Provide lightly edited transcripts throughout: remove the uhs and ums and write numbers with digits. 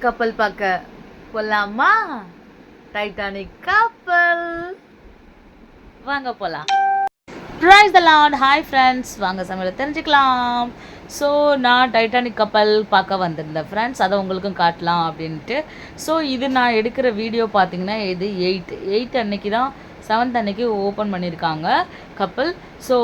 கப்பல் பார்க்க போலாமா? டைட்டானிக் கப்பல் வாங்க போகலாம். Praise the Lord. Hi friends, வாங்க சமையலை தெரிஞ்சுக்கலாம். ஸோ நான் டைட்டானிக் கப்பல் பார்க்க வந்திருந்தேன் ஃப்ரெண்ட்ஸ், அதை உங்களுக்கும் காட்டலாம் அப்படின்ட்டு. ஸோ இது நான் எடுக்கிற வீடியோ பார்த்தீங்கன்னா இது 8 அன்னைக்கு தான், 7th அன்னைக்கு ஓப்பன் பண்ணியிருக்காங்க கப்பல். ஸோ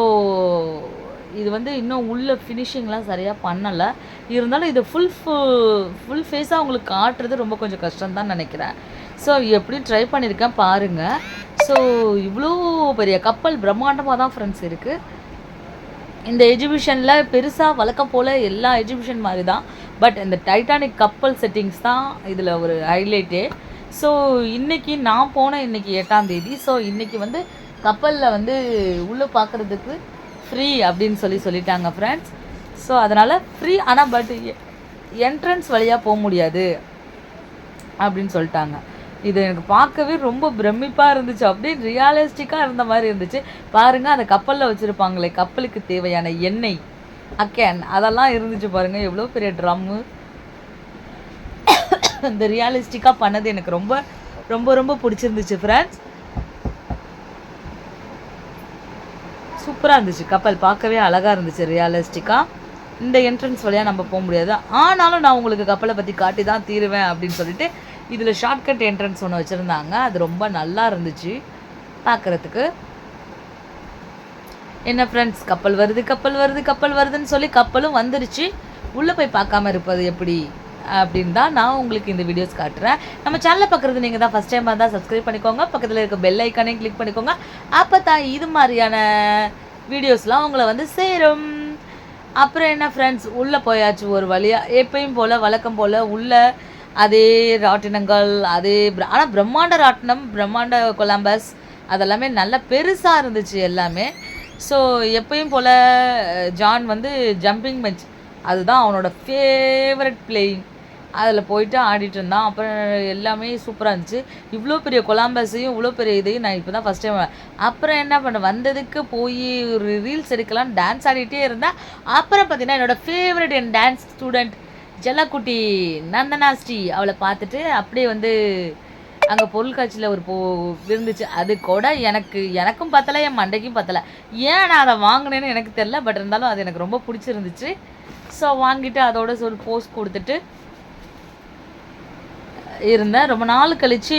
இது வந்து இன்னும் உள்ள ஃபினிஷிங்லாம் சரியாக பண்ணலை. இருந்தாலும் இது ஃபுல் ஃபேஸாக உங்களுக்கு காட்டுறது ரொம்ப கொஞ்சம் கஷ்டம்தான் நினைக்கிறேன். ஸோ எப்படியும் ட்ரை பண்ணியிருக்கேன் பாருங்கள். ஸோ இவ்வளோ பெரிய கப்பல் பிரம்மாண்டமாக தான் ஃப்ரெண்ட்ஸ் இருக்குது. இந்த எக்ஸிபிஷனில் பெருசாக வழக்கம் போல் எல்லா எக்ஸிபிஷன் மாதிரி தான், பட் இந்த டைட்டானிக் கப்பல் செட்டிங்ஸ் தான் இதில் ஒரு ஹைலைட்டே. ஸோ இன்றைக்கி நான் போனேன், இன்றைக்கி 8ஆம் தேதி. ஸோ இன்றைக்கி வந்து கப்பலில் வந்து உள்ளே பார்க்குறதுக்கு ஃப்ரீ அப்படின்னு சொல்லிட்டாங்க ஃப்ரெண்ட்ஸ். ஸோ அதனால் ஃப்ரீ, ஆனால் பட் என்ட்ரன்ஸ் வழியாக போக முடியாது அப்படின்னு சொல்லிட்டாங்க. இது எனக்கு பார்க்கவே ரொம்ப பிரமிப்பாக இருந்துச்சு, அப்படியே ரியலிஸ்டிக்காக இருந்த மாதிரி இருந்துச்சு. பாருங்கள், அந்த கப்பலில் வச்சுருப்பாங்களே கப்பலுக்கு தேவையான எண்ணெய் அக்கேன் அதெல்லாம் இருந்துச்சு பாருங்கள், எவ்வளோ பெரிய ட்ரம்மு. இந்த ரியலிஸ்டிக்காக பண்ணது எனக்கு ரொம்ப ரொம்ப ரொம்ப பிடிச்சிருந்துச்சு ஃப்ரெண்ட்ஸ். சூப்பராக இருந்துச்சு, கப்பல் பார்க்கவே அழகாக இருந்துச்சு ரியலிஸ்டிக்காக. இந்த என்ட்ரன்ஸ் வழியாக நம்ம போக முடியாது, ஆனாலும் நான் உங்களுக்கு கப்பலை பற்றி காட்டி தான் தீருவேன் அப்படின்னு சொல்லிட்டு இதில் ஷார்ட்கட் என்ட்ரன்ஸ் ஒன்று வச்சுருந்தாங்க. அது ரொம்ப நல்லா இருந்துச்சு பார்க்குறதுக்கு. என்ன ஃப்ரெண்ட்ஸ், கப்பல் வருதுன்னு சொல்லி கப்பலும் வந்துருச்சு. உள்ளே போய் பார்க்காம இருப்பது எப்படி அப்படின்னு தான் நான் உங்களுக்கு இந்த வீடியோஸ் காட்டுறேன். நம்ம சேனலை பார்க்குறது நீங்கள் தான் ஃபஸ்ட் டைம் இருந்தால் சப்ஸ்கிரைப் பண்ணிக்கோங்க, பக்கத்தில் இருக்க பெல் ஐக்கானையும் கிளிக் பண்ணிக்கோங்க. அப்போ தான் இது மாதிரியான வீடியோஸ்லாம் உங்களை வந்து சேரும். அப்புறம் என்ன ஃப்ரெண்ட்ஸ், உள்ளே போயாச்சு ஒரு வழியாக. எப்பயும் போல் வழக்கம் போல் உள்ளே அதே ராட்டினங்கள், அதே ஆனால் பிரம்மாண்ட ராட்டினம், பிரம்மாண்ட கொலம்பஸ் அதெல்லாமே நல்லா பெருசாக இருந்துச்சு எல்லாமே. ஸோ எப்பயும் போல் ஜான் வந்து ஜம்பிங் பெஞ்ச், அதுதான் அவனோட ஃபேவரட் பிளேயிங், அதில் போயிட்டு ஆடிட்டு இருந்தான். அப்புறம் எல்லாமே சூப்பராக இருந்துச்சு. இவ்வளோ பெரிய கொலம்பஸையும் இவ்வளோ பெரிய இதையும் நான் இப்போ தான் ஃபஸ்ட் டைம். அப்புறம் என்ன பண்ண, வந்ததுக்கு போய் ஒரு ரீல்ஸ் எடுக்கலாம், டான்ஸ் ஆடிட்டே இருந்தேன். அப்புறம் பார்த்தீங்கன்னா என்னோடய ஃபேவரட் என் டான்ஸ் ஸ்டூடெண்ட் ஜெல்லக்குட்டி நந்தனாஸ்ரீ, அவளை பார்த்துட்டு அப்படியே வந்து அங்கே பொருட்காட்சியில் ஒரு இருந்துச்சு. அது கூட எனக்கும் பத்தலை, என் மண்டைக்கும் பத்தலை. ஏன் நான் அதை வாங்கினேன்னு எனக்கு தெரில, பட் இருந்தாலும் அது எனக்கு ரொம்ப பிடிச்சிருந்துச்சு. ஸோ வாங்கிட்டு அதோட ஒரு போஸ்ட் கொடுத்துட்டு இருந்தேன். ரொம்ப நாள் கழித்து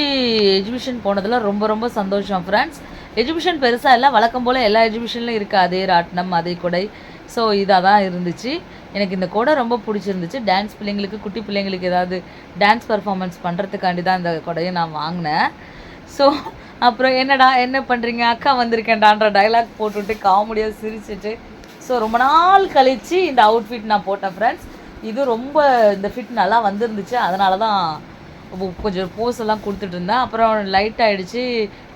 எக்ஸிபிஷன் போனதில் ரொம்ப ரொம்ப சந்தோஷம் ஃப்ரெண்ட்ஸ். எக்ஸிபிஷன் பெருசாக இல்லை, வழக்கம் போல் எல்லா எக்ஸிபிஷன்லையும் இருக்குது அதே ராட்டினம் அதே கொடை. ஸோ இதாக தான் இருந்துச்சு. எனக்கு இந்த கொடை ரொம்ப பிடிச்சிருந்துச்சு. டான்ஸ் பிள்ளைங்களுக்கு, குட்டி பிள்ளைங்களுக்கு ஏதாவது டான்ஸ் பர்ஃபார்மன்ஸ் பண்ணுறதுக்காண்டி தான் இந்த கொடையை நான் வாங்கினேன். ஸோ அப்புறம் என்ன பண்ணுறீங்க, அக்கா வந்திருக்கேன்டான்ற டைலாக் போட்டுவிட்டு காமெடியாக சிரிச்சிட்டு, ஸோ ரொம்ப நாள் கழித்து இந்த அவுட்ஃபிட் நான் போட்டேன் ஃப்ரெண்ட்ஸ். இது ரொம்ப இந்த ஃபிட் நல்லா வந்துருந்துச்சு, அதனால தான் கொஞ்சம் போஸ் எல்லாம் கொடுத்துட்டு இருந்தேன். அப்புறம் லைட் ஆகிடுச்சு,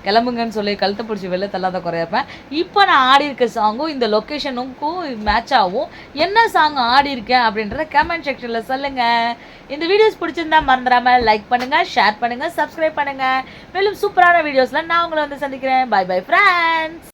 கிளம்புங்கன்னு சொல்லி கழுத்தை பிடிச்சி வெளில தள்ளாத குறையப்பேன். இப்போ நான் ஆடி இருக்க சாங்கும் இந்த லொக்கேஷனுக்கும் மேட்ச் ஆகும். என்ன சாங் ஆடி இருக்கேன் அப்படின்றத கமெண்ட் செக்ஷனில் சொல்லுங்கள். இந்த வீடியோஸ் பிடிச்சிருந்தா மறந்துடாமல் லைக் பண்ணுங்கள், ஷேர் பண்ணுங்கள், சப்ஸ்கிரைப் பண்ணுங்கள். மேலும் சூப்பரான வீடியோஸில் நான் உங்களை வந்து சந்திக்கிறேன். Bye bye friends.